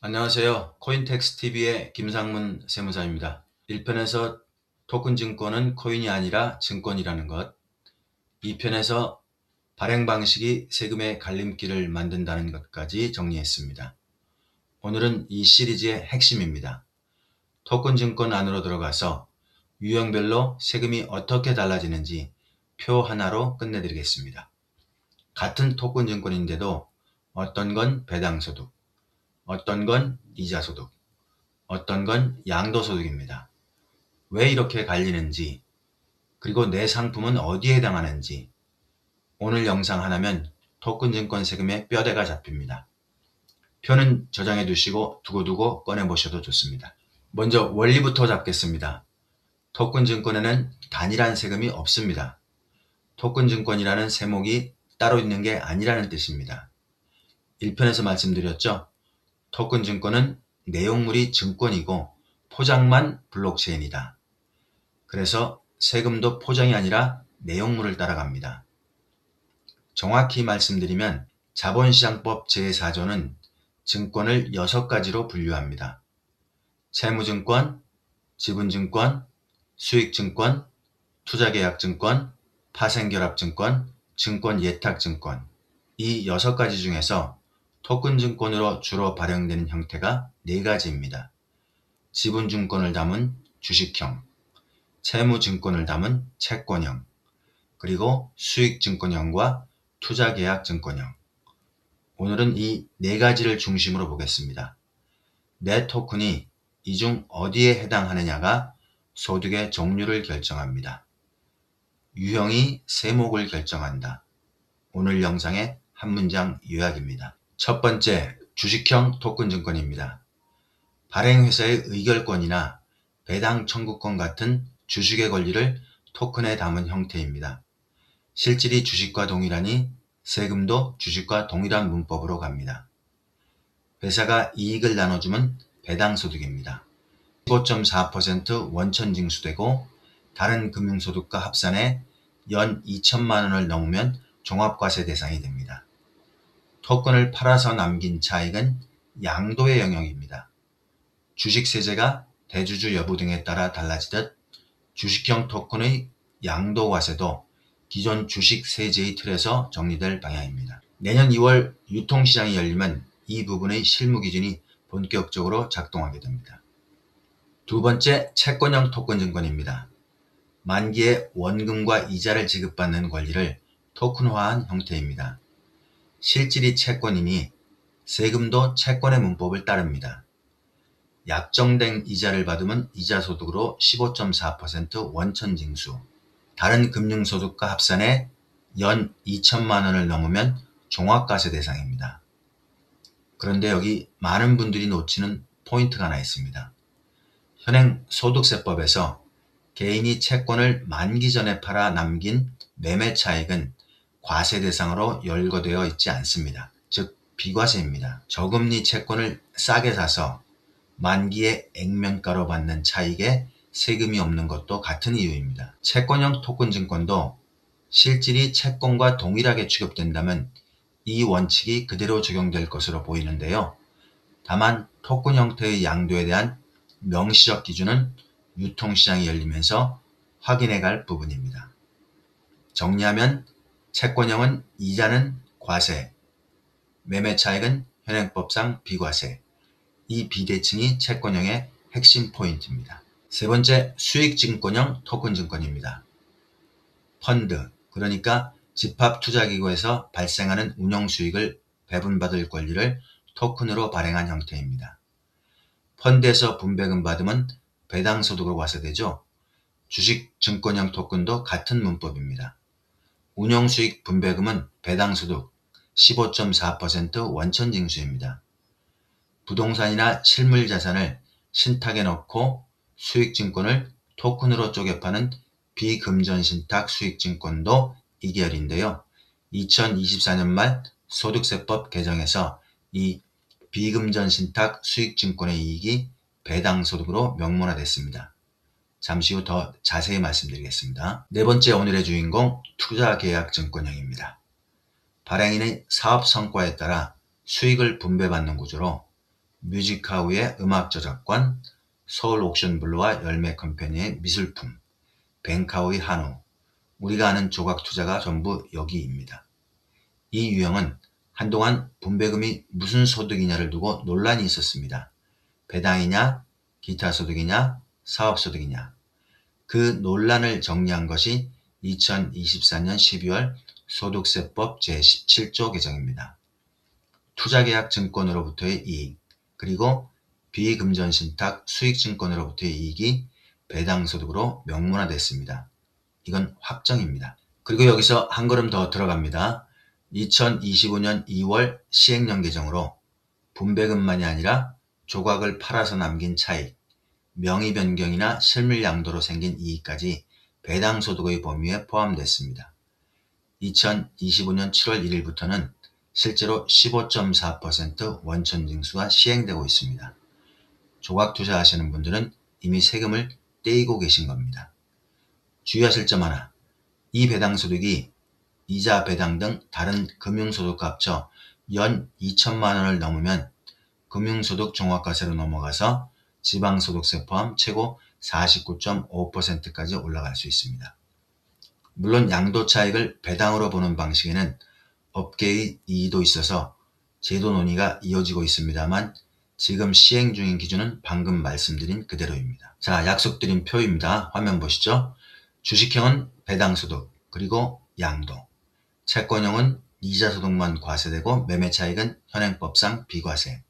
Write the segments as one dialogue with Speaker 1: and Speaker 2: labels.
Speaker 1: 안녕하세요. 코인텍스TV의 김상문 세무사입니다. 1편에서 토큰 증권은 코인이 아니라 증권이라는 것, 2편에서 발행 방식이 세금의 갈림길을 만든다는 것까지 정리했습니다. 오늘은 이 시리즈의 핵심입니다. 토큰 증권 안으로 들어가서 유형별로 세금이 어떻게 달라지는지 표 하나로 끝내드리겠습니다. 같은 토큰 증권인데도 어떤 건 배당소득, 어떤 건 이자소득, 어떤 건 양도소득입니다. 왜 이렇게 갈리는지, 그리고 내 상품은 어디에 해당하는지 오늘 영상 하나면 토큰 증권 세금의 뼈대가 잡힙니다. 표는 저장해 두시고 두고두고 꺼내 보셔도 좋습니다. 먼저 원리부터 잡겠습니다. 토큰 증권에는 단일한 세금이 없습니다. 토큰 증권이라는 세목이 따로 있는 게 아니라는 뜻입니다. 1편에서 말씀드렸죠. 토큰 증권은 내용물이 증권이고 포장만 블록체인이다. 그래서 세금도 포장이 아니라 내용물을 따라갑니다. 정확히 말씀드리면 자본시장법 제4조는 증권을 6가지로 분류합니다. 채무증권, 지분증권, 수익증권, 투자계약증권, 파생결합증권, 증권예탁증권. 이 6가지 중에서 토큰 증권으로 주로 발행되는 형태가 4가지입니다. 지분증권을 담은 주식형, 채무증권을 담은 채권형, 그리고 수익증권형과 투자계약증권형. 오늘은 이 4가지를 중심으로 보겠습니다. 내 토큰이 이 중 어디에 해당하느냐가 소득의 종류를 결정합니다. 유형이 세목을 결정한다. 오늘 영상의 한 문장 요약입니다. 첫 번째, 주식형 토큰 증권입니다. 발행회사의 의결권이나 배당 청구권 같은 주식의 권리를 토큰에 담은 형태입니다. 실질이 주식과 동일하니 세금도 주식과 동일한 문법으로 갑니다. 회사가 이익을 나눠주면 배당소득입니다. 15.4% 원천징수되고 다른 금융소득과 합산해 연 2천만 원을 넘으면 종합과세 대상이 됩니다. 토큰을 팔아서 남긴 차익은 양도의 영역입니다. 주식세제가 대주주 여부 등에 따라 달라지듯 주식형 토큰의 양도과세도 기존 주식세제의 틀에서 정리될 방향입니다. 내년 2월 유통시장이 열리면 이 부분의 실무기준이 본격적으로 작동하게 됩니다. 두 번째, 채권형 토큰 증권입니다. 만기에 원금과 이자를 지급받는 권리를 토큰화한 형태입니다. 실질이 채권이니 세금도 채권의 문법을 따릅니다. 약정된 이자를 받으면 이자소득으로 15.4% 원천징수, 다른 금융소득과 합산해 연 2천만 원을 넘으면 종합과세 대상입니다. 그런데 여기 많은 분들이 놓치는 포인트가 하나 있습니다. 현행 소득세법에서 개인이 채권을 만기 전에 팔아 남긴 매매 차익은 과세 대상으로 열거되어 있지 않습니다. 즉 비과세입니다. 저금리 채권을 싸게 사서 만기에 액면가로 받는 차익에 세금이 없는 것도 같은 이유입니다. 채권형 토큰 증권도 실질이 채권과 동일하게 취급된다면 이 원칙이 그대로 적용될 것으로 보이는데요. 다만 토큰 형태의 양도에 대한 명시적 기준은 유통시장이 열리면서 확인해 갈 부분입니다. 정리하면 채권형은 이자는 과세, 매매 차익은 현행법상 비과세, 이 비대칭이 채권형의 핵심 포인트입니다. 세 번째, 수익증권형 토큰 증권입니다. 펀드, 그러니까 집합투자기구에서 발생하는 운용수익을 배분받을 권리를 토큰으로 발행한 형태입니다. 펀드에서 분배금 받으면 배당소득으로 과세되죠. 주식증권형 토큰도 같은 문법입니다. 운용수익 분배금은 배당소득 15.4% 원천징수입니다. 부동산이나 실물자산을 신탁에 넣고 수익증권을 토큰으로 쪼개 파는 비금전신탁 수익증권도 이 계열인데요. 2024년 말 소득세법 개정에서 이 비금전신탁 수익증권의 이익이 배당소득으로 명문화됐습니다. 잠시 후 더 자세히 말씀드리겠습니다. 네 번째, 오늘의 주인공 투자계약증권형입니다. 발행인의 사업 성과에 따라 수익을 분배받는 구조로 뮤직하우의 음악 저작권, 서울 옥션블루와 열매 컴퍼니의 미술품, 뱅카우의 한우, 우리가 아는 조각 투자가 전부 여기입니다. 이 유형은 한동안 분배금이 무슨 소득이냐를 두고 논란이 있었습니다. 배당이냐, 기타 소득이냐, 사업소득이냐. 그 논란을 정리한 것이 2024년 12월 소득세법 제17조 개정입니다. 투자계약 증권으로부터의 이익, 그리고 비금전신탁 수익증권으로부터의 이익이 배당소득으로 명문화됐습니다. 이건 확정입니다. 그리고 여기서 한 걸음 더 들어갑니다. 2025년 2월 시행령 개정으로 분배금만이 아니라 조각을 팔아서 남긴 차익, 명의 변경이나 실물 양도로 생긴 이익까지 배당소득의 범위에 포함됐습니다. 2025년 7월 1일부터는 실제로 15.4% 원천징수가 시행되고 있습니다. 조각 투자하시는 분들은 이미 세금을 떼이고 계신 겁니다. 주의하실 점 하나, 이 배당소득이 이자 배당 등 다른 금융소득과 합쳐 연 2천만 원을 넘으면 금융소득 종합과세로 넘어가서 지방소득세 포함 최고 49.5%까지 올라갈 수 있습니다. 물론 양도차익을 배당으로 보는 방식에는 업계의 이의도 있어서 제도 논의가 이어지고 있습니다만 지금 시행 중인 기준은 방금 말씀드린 그대로입니다. 자, 약속드린 표입니다. 화면 보시죠. 주식형은 배당소득, 그리고 양도. 채권형은 이자소득만 과세되고 매매차익은 현행법상 비과세.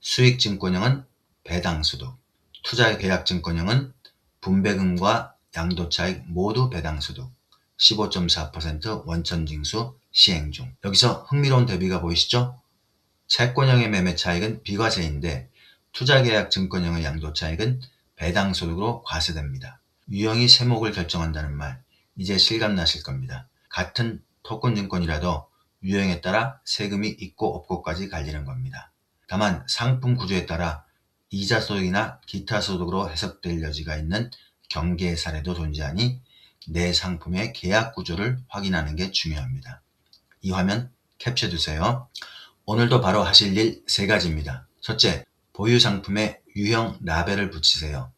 Speaker 1: 수익증권형은 배당소득. 투자계약증권형은 분배금과 양도차익 모두 배당소득. 15.4% 원천징수 시행 중. 여기서 흥미로운 대비가 보이시죠? 채권형의 매매차익은 비과세인데 투자계약증권형의 양도차익은 배당소득으로 과세됩니다. 유형이 세목을 결정한다는 말, 이제 실감나실 겁니다. 같은 토큰증권이라도 유형에 따라 세금이 있고 없고까지 갈리는 겁니다. 다만 상품 구조에 따라 이자소득이나 기타 소득으로 해석될 여지가 있는 경계 사례도 존재하니 내 상품의 계약 구조를 확인하는 게 중요합니다. 이 화면 캡처해두세요. 오늘도 바로 하실 일 3가지입니다. 첫째, 보유 상품에 유형 라벨을 붙이세요.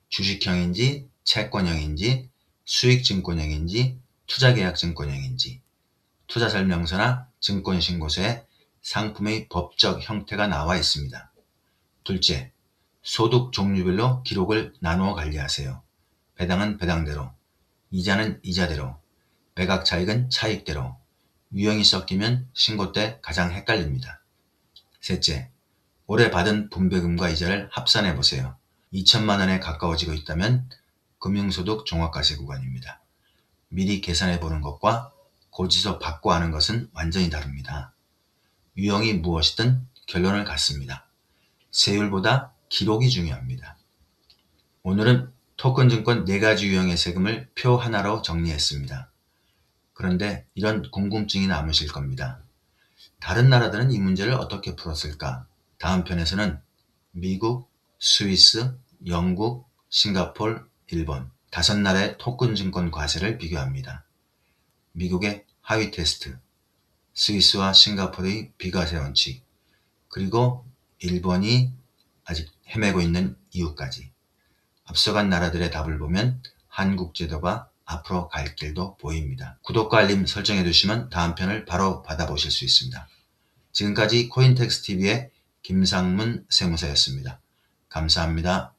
Speaker 1: 주식형인지 채권형인지 수익증권형인지 투자계약증권형인지 투자설명서나 증권신고서에 상품의 법적 형태가 나와 있습니다. 둘째, 소득 종류별로 기록을 나누어 관리하세요. 배당은 배당대로, 이자는 이자대로, 매각차익은 차익대로. 유형이 섞이면 신고 때 가장 헷갈립니다. 셋째, 올해 받은 분배금과 이자를 합산해 보세요. 2천만 원에 가까워지고 있다면 금융소득 종합과세 구간입니다. 미리 계산해 보는 것과 고지서 받고 하는 것은 완전히 다릅니다. 유형이 무엇이든 결론을 같습니다. 세율보다 기록이 중요합니다. 오늘은 토큰증권 4가지 유형의 세금을 표 하나로 정리했습니다. 그런데 이런 궁금증이 남으실 겁니다. 다른 나라들은 이 문제를 어떻게 풀었을까? 다음 편에서는 미국, 스위스, 영국, 싱가폴, 일본 5나라의 토큰증권 과세를 비교합니다. 미국의 하위 테스트, 스위스와 싱가포르의 비과세 원칙, 그리고 일본이 아직 헤매고 있는 이유까지. 앞서간 나라들의 답을 보면 한국 제도가 앞으로 갈 길도 보입니다. 구독과 알림 설정해 두시면 다음 편을 바로 받아보실 수 있습니다. 지금까지 코인텍스TV의 김상문 세무사였습니다. 감사합니다.